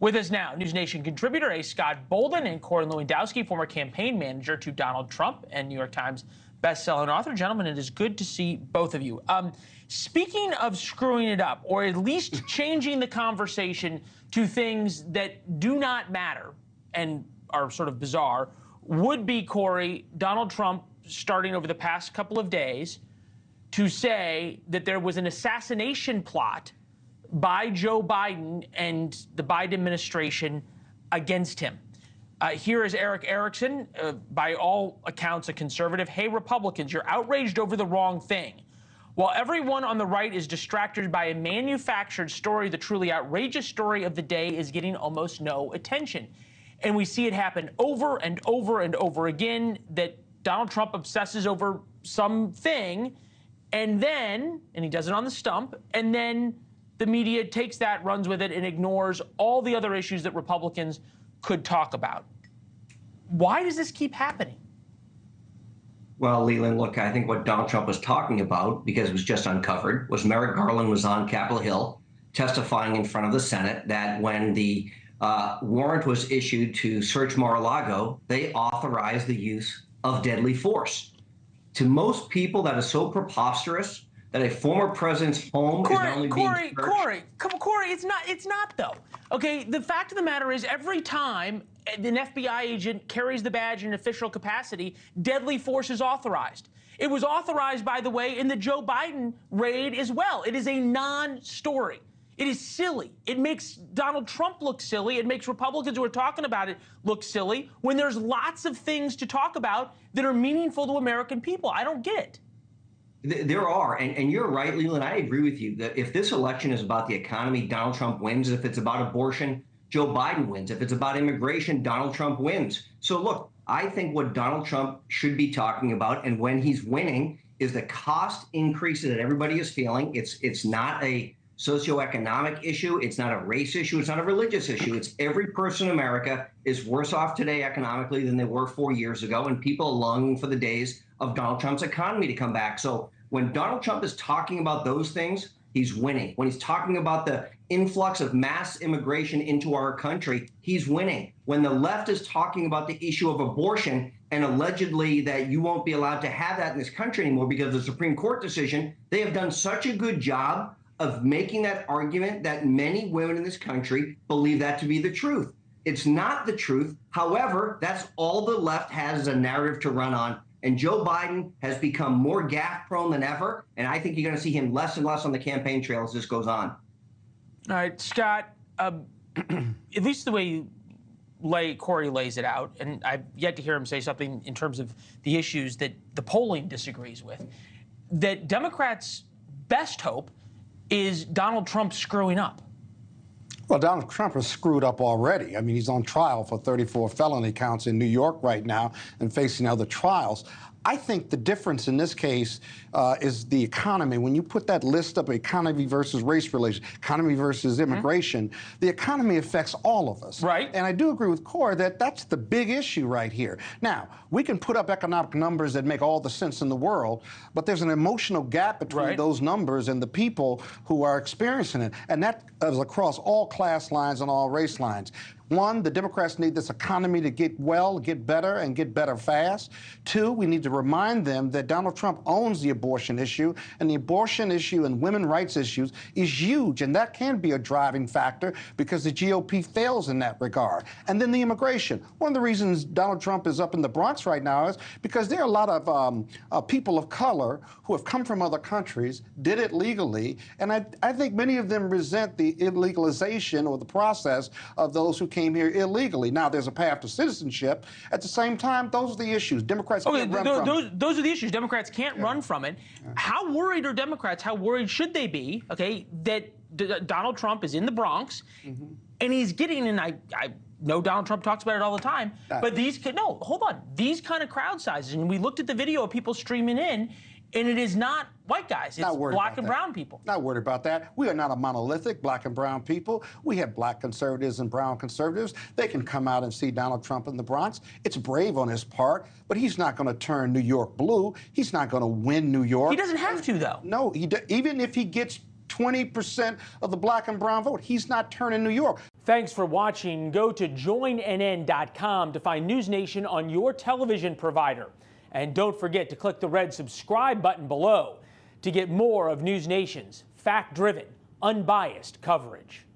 With us now, NewsNation contributor Scott Bolden and Lewandowski, former campaign manager to Donald Trump and New York Times best-selling author. Gentlemen, it is good to see both of you. Speaking of screwing it up, or at least changing the conversation to things that do not matter and are sort of bizarre, would be, Corey, Donald Trump starting over the past couple of days to say that there was an assassination plot by Joe Biden and the Biden administration against him. Here is Eric Erickson, by all accounts a conservative. Hey, Republicans, you're outraged over the wrong thing. While everyone on the right is distracted by a manufactured story, the truly outrageous story of the day is getting almost no attention. And we see it happen over and over and over again, that Donald Trump obsesses over something, and he does it on the stump, and then the media takes that, runs with it, and ignores all the other issues that Republicans could talk about. Why does this keep happening? Well, Leland, look, I think what Donald Trump was talking about, because it was just uncovered, was Merrick Garland was on Capitol Hill testifying in front of the Senate that when the warrant was issued to search Mar-a-Lago, they authorized the use of deadly force. To most people, that is so preposterous that a former president's home is not only being searched. Corey, it's not though. Okay, the fact of the matter is, every time an FBI agent carries the badge in official capacity, deadly force is authorized. It was authorized, by the way, in the Joe Biden raid as well. It is a non-story. It is silly. It makes Donald Trump look silly. It makes Republicans who are talking about it look silly when there's lots of things to talk about that are meaningful to American people. I don't get it. There are, and you're right, Leland. I agree with you that if this election is about the economy, Donald Trump wins. If it's about abortion, Joe Biden wins. If it's about immigration, Donald Trump wins. So look, I think what Donald Trump should be talking about, and when he's winning, is the cost increases that everybody is feeling. It's not a socioeconomic issue. It's not a race issue. It's not a religious issue. It's every person in America is worse off today economically than they were 4 years ago, and people are longing for the days of Donald Trump's economy to come back. So when Donald Trump is talking about those things, he's winning. When he's talking about the influx of mass immigration into our country, he's winning. When the left is talking about the issue of abortion and allegedly that you won't be allowed to have that in this country anymore because of the Supreme Court decision, they have done such a good job of making that argument that many women in this country believe that to be the truth. It's not the truth. However, that's all the left has as a narrative to run on. And Joe Biden has become more gaffe-prone than ever, and I think you're going to see him less and less on the campaign trail as this goes on. All right, Scott, at least the way Corey lays it out, and I've yet to hear him say something in terms of the issues that the polling disagrees with, that Democrats' best hope is Donald Trump screwing up. Well, Donald Trump has screwed up already. I mean, he's on trial for 34 felony counts in New York right now and facing other trials. I think the difference in this case is the economy. When you put that list up, economy versus race relations, economy versus immigration, the economy affects all of us. Right. And I do agree with Corey that that's the big issue right here. Now, we can put up economic numbers that make all the sense in the world, but there's an emotional gap between those numbers and the people who are experiencing it. And that is across all class lines and all race lines. One, the Democrats need this economy to get well, get better, and get better fast. Two, we need to remind them that Donald Trump owns the abortion issue, and the abortion issue and women's rights issues is huge, and that can be a driving factor because the GOP fails in that regard. And then the immigration. One of the reasons Donald Trump is up in the Bronx right now is because there are a lot of people of color who have come from other countries, did it legally, and I think many of them resent the illegalization or the process of those who came here illegally. Now, there's a path to citizenship. At the same time, those are the issues. Democrats can't run from it. Those are the issues. Democrats can't run from it. How worried are Democrats? How worried should they be, okay, that Donald Trump is in the Bronx and he's getting, and I know Donald Trump talks about it all the time, but these kind of crowd sizes, and we looked at the video of people streaming in, and it is not white guys. It's black and brown people. Not worried about that. We are not a monolithic black and brown people. We have black conservatives and brown conservatives. They can come out and see Donald Trump in the Bronx. It's brave on his part, but he's not going to turn New York blue. He's not going to win New York. He doesn't have to, though. No, even if he gets 20% of the black and brown vote, he's not turning New York. Thanks for watching. Go to joinnn.com to find NewsNation on your television provider. And don't forget to click the red subscribe button below to get more of NewsNation's fact-driven, unbiased coverage.